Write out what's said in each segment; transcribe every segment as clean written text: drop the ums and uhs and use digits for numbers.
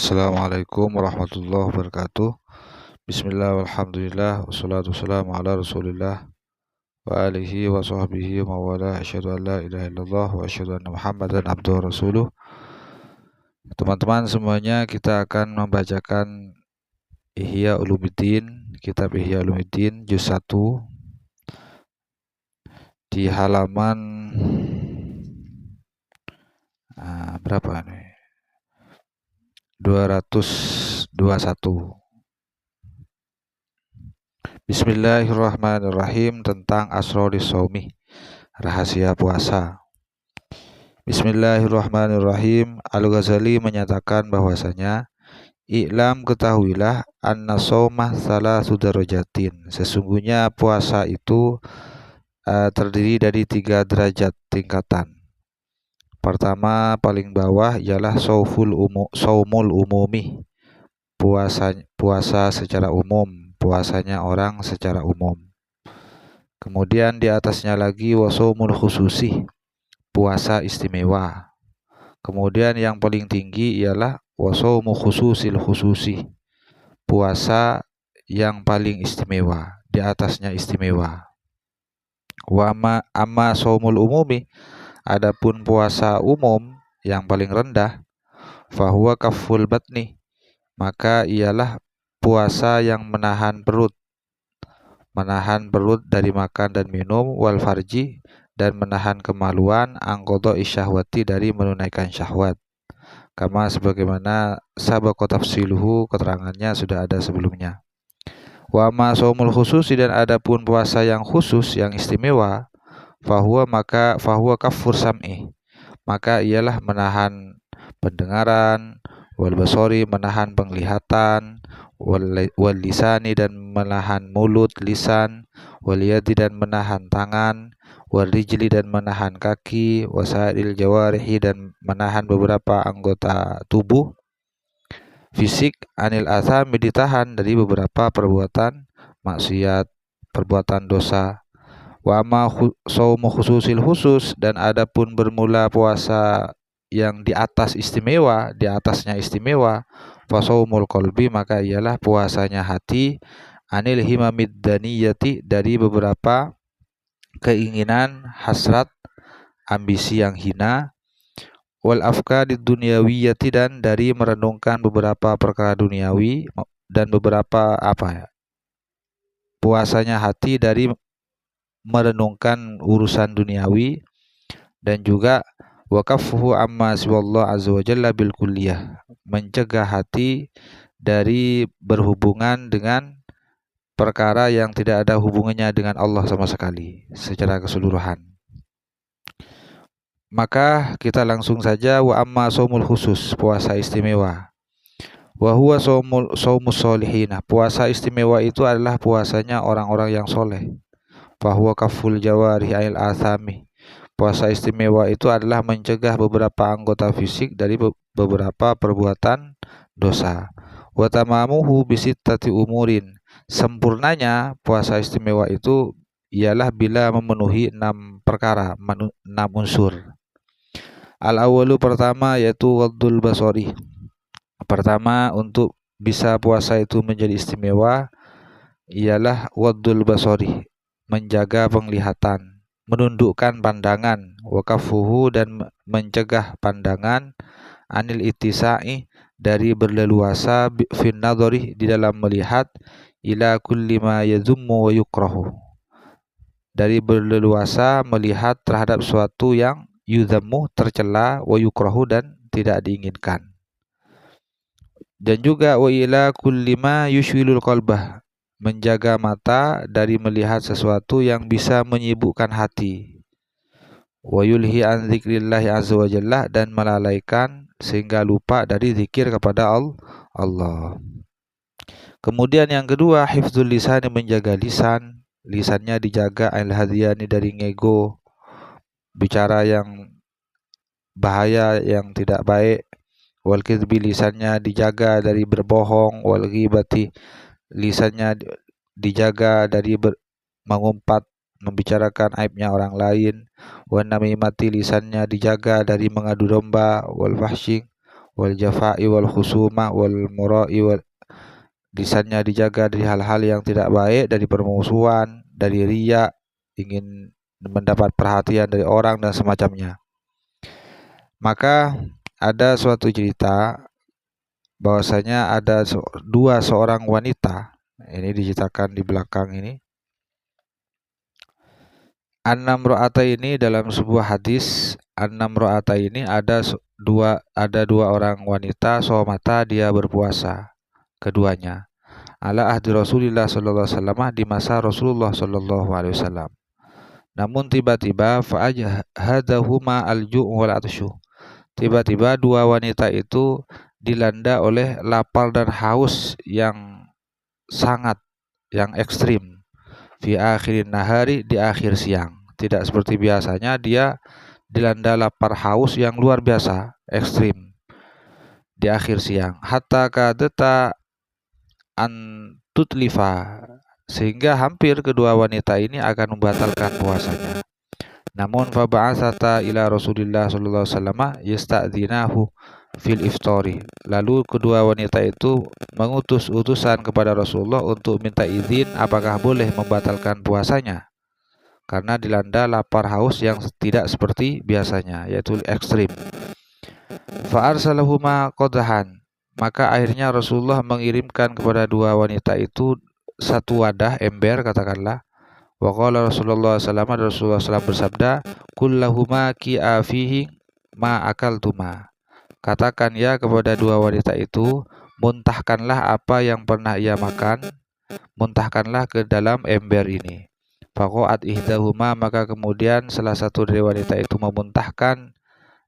Assalamualaikum warahmatullahi wabarakatuh. Bismillah walhamdulillah wassalatu wassalamu ala rasulillah wa alihi wa sahbihi wa mawala. Asyhadu an la ilaha illallah wa asyhadu anna muhammadan abduhu wa rasuluh. Teman-teman semuanya, kita akan membacakan Ihya Ulumuddin, kitab Ihya Ulumuddin juz 1 di halaman berapa nih? 221. Bismillahirrahmanirrahim, tentang asroris shaumi, rahasia puasa. Bismillahirrahmanirrahim. Al-Ghazali menyatakan bahwasanya i'lam, ketahuilah, anna shaumah salasu darajatin, sesungguhnya puasa itu terdiri dari 3 derajat tingkatan. Pertama, paling bawah ialah saumul umumi, puasa secara umum, puasanya orang secara umum. Kemudian di atasnya lagi wasaumul khususi, puasa istimewa. Kemudian yang paling tinggi ialah wasaumu khususil khususi, puasa yang paling istimewa, di atasnya istimewa. Wa amma saumul umumi, adapun puasa umum yang paling rendah, fahuwa kaful batni, maka ialah puasa yang menahan perut dari makan dan minum, wal farji, dan menahan kemaluan, angkodo isyahwati, dari menunaikan syahwat. Kama sebagaimana sabaqa tafsiluhu, keterangannya sudah ada sebelumnya. Wa ma shaumul khususi, dan adapun puasa yang khusus, yang istimewa, fahuwa kafur sam'i, maka ialah menahan pendengaran, wal basori, menahan penglihatan, wal lisani, dan menahan mulut lisan, wal yadi, dan menahan tangan, wal rijli, dan menahan kaki, wasail jawarihi, dan menahan beberapa anggota tubuh fisik, anil athami, ditahan dari beberapa perbuatan maksiat, perbuatan dosa. Wa ma shaumu khususil khusus, dan adapun bermula puasa yang di atas istimewa, di atasnya istimewa, fa shaumul qalbi, maka ialah puasanya hati, anil himamid daniyati, dari beberapa keinginan, hasrat, ambisi yang hina, wal afkadid dunyawiyati, dan dari merenungkan beberapa perkara duniawi, dan beberapa puasanya hati dari merenungkan urusan duniawi, dan juga waqafuhu amma siwallah azza wa jalla bil kulliyah, mencegah hati dari berhubungan dengan perkara yang tidak ada hubungannya dengan Allah sama sekali, secara keseluruhan. Maka kita langsung saja, wa amma shaumul khusus, puasa istimewa, wa huwa shaumus sholihin, puasa istimewa itu adalah puasanya orang-orang yang soleh. Fahuwa kaful jawari ail athami, puasa istimewa itu adalah mencegah beberapa anggota fisik dari beberapa perbuatan dosa. Wa tamamuhu bisittati umurin, sempurnanya puasa istimewa itu ialah bila memenuhi 6 perkara, 6 unsur. Al awalu, pertama, yaitu waddul basori. Pertama, untuk bisa puasa itu menjadi istimewa ialah waddul basori, menjaga penglihatan, menundukkan pandangan, wakafuhu, dan mencegah pandangan, anil ittisa'i, dari berleluasa, fin nadhari, di dalam melihat, ila kulli ma yadhummu wa yukrahu, dari berleluasa melihat terhadap suatu yang yudhammu, tercela, wa yukrahu, dan tidak diinginkan. Dan juga wa ila kulli ma yushwilul qalbah, menjaga mata dari melihat sesuatu yang bisa menyibukkan hati, wa yulhi an dzikrillah azza wa jalla, dan melalaikan sehingga lupa dari zikir kepada Allah. Kemudian yang kedua, hifdzul lisan, menjaga lisannya dijaga, al hadiyani, dari ngego, bicara yang bahaya, yang tidak baik, wal kidbi, lisannya dijaga dari berbohong, wal ghibati, lisannya dijaga dari mengumpat, membicarakan aibnya orang lain, wan namimati, lisannya dijaga dari mengadu domba, wal fahsyi, wal jafa'i wal khusuma wal mura'i wal lisannya dijaga dari hal-hal yang tidak baik, dari permusuhan, dari riya, ingin mendapat perhatian dari orang dan semacamnya. Maka ada suatu cerita bahwasanya ada seorang wanita, ini diceritakan di belakang ini. Annam ro'ata ini dalam sebuah hadis, annam ro'ata ini ada dua orang wanita, somata dia berpuasa keduanya. Ala ahdi Rasulillah sallallahu alaihi wasallam, di masa Rasulullah sallallahu alaihi wasallam. Namun tiba-tiba fa'ajhadahuma al-ju' wal atsyu. Tiba-tiba dua wanita itu dilanda oleh lapar dan haus yang sangat, yang ekstrim. Fi akhirin nahari, di akhir siang. Tidak seperti biasanya, dia dilanda lapar haus yang luar biasa, ekstrim di akhir siang. Hatta kadeta an tutlifa, sehingga hampir kedua wanita ini akan membatalkan puasanya. Namun faba'atsata ila Rasulillah sallallahu alaihi wasallam yasta'dzinahu fil iftari. Lalu kedua wanita itu mengutus utusan kepada Rasulullah untuk minta izin apakah boleh membatalkan puasanya karena dilanda lapar haus yang tidak seperti biasanya, yaitu ekstrim. Fa arsalahuma qadhan. Maka akhirnya Rasulullah mengirimkan kepada dua wanita itu satu wadah ember, katakanlah. Wa qala Rasulullah SAW bersabda, kullahuma ki'a fihi ma akaltuma. Katakan ya kepada dua wanita itu, muntahkanlah apa yang pernah ia makan, muntahkanlah ke dalam ember ini. Faqa'at ihdahuma, maka kemudian salah satu dari wanita itu memuntahkan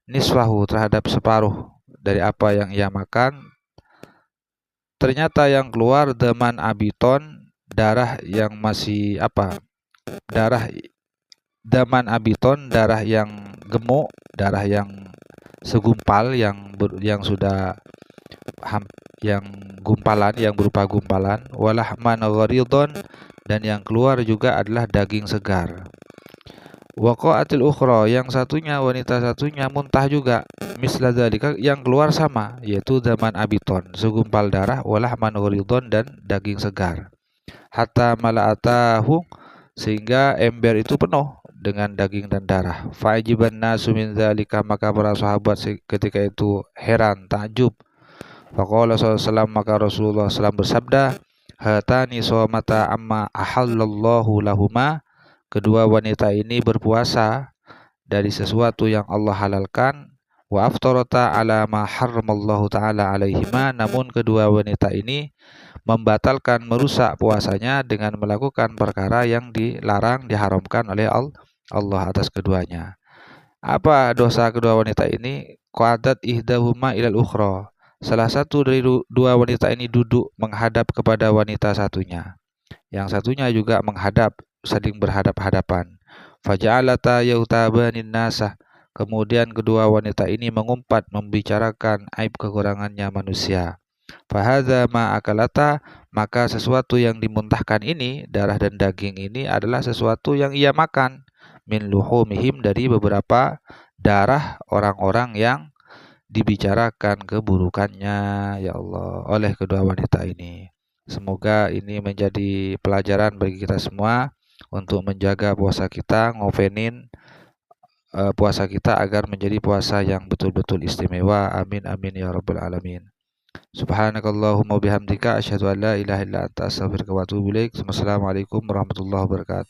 niswahu, terhadap separuh dari apa yang ia makan. Ternyata yang keluar daman abiton, darah yang masih darah daman abiton, darah yang gemuk, darah yang segumpal, yang sudah yang gumpalan, yang berupa gumpalan. Walahman gharidon, dan yang keluar juga adalah daging segar. Waqa'atil ukhra, yang satunya, wanita satunya muntah juga, misla dzalika, yang keluar sama, yaitu daman abiton, segumpal darah, walahman gharidon, dan daging segar. Hatta mala'atahu, sehingga ember itu penuh dengan daging dan darah. Fa'ajiban nasu min dzalika, maka para sahabat ketika itu heran, takjub. Faqala sallallahu, maka Rasulullah SAW bersabda, hatani somata amma ahallallahu lahuma. Kedua wanita ini berpuasa dari sesuatu yang Allah halalkan. Wa aftarata ala ma harramallahu ta'ala alaihima. Namun kedua wanita ini membatalkan, merusak puasanya dengan melakukan perkara yang dilarang, diharamkan oleh Allah atas keduanya. Apa dosa kedua wanita ini? Qadat ihdahuma ilal ukhra. Salah satu dari dua wanita ini duduk menghadap kepada wanita satunya. Yang satunya juga menghadap, saling berhadap-hadapan. Faja'alata yautabanin nasah. Kemudian kedua wanita ini mengumpat, membicarakan aib kekurangannya manusia. Fahadza ma akalata, maka sesuatu yang dimuntahkan ini, darah dan daging ini, adalah sesuatu yang ia makan. Min luhumihim, dari beberapa darah orang-orang yang dibicarakan keburukannya, ya Allah, oleh kedua wanita ini. Semoga ini menjadi pelajaran bagi kita semua untuk menjaga puasa kita, ngovenin puasa kita agar menjadi puasa yang betul-betul istimewa. Amin amin ya rabbal alamin. Subhanakallahumma bihamdika asyhadu an la ilaha illa anta astaghfiruka wa atubu ilaik. Wassalamualaikum warahmatullahi wabarakatuh.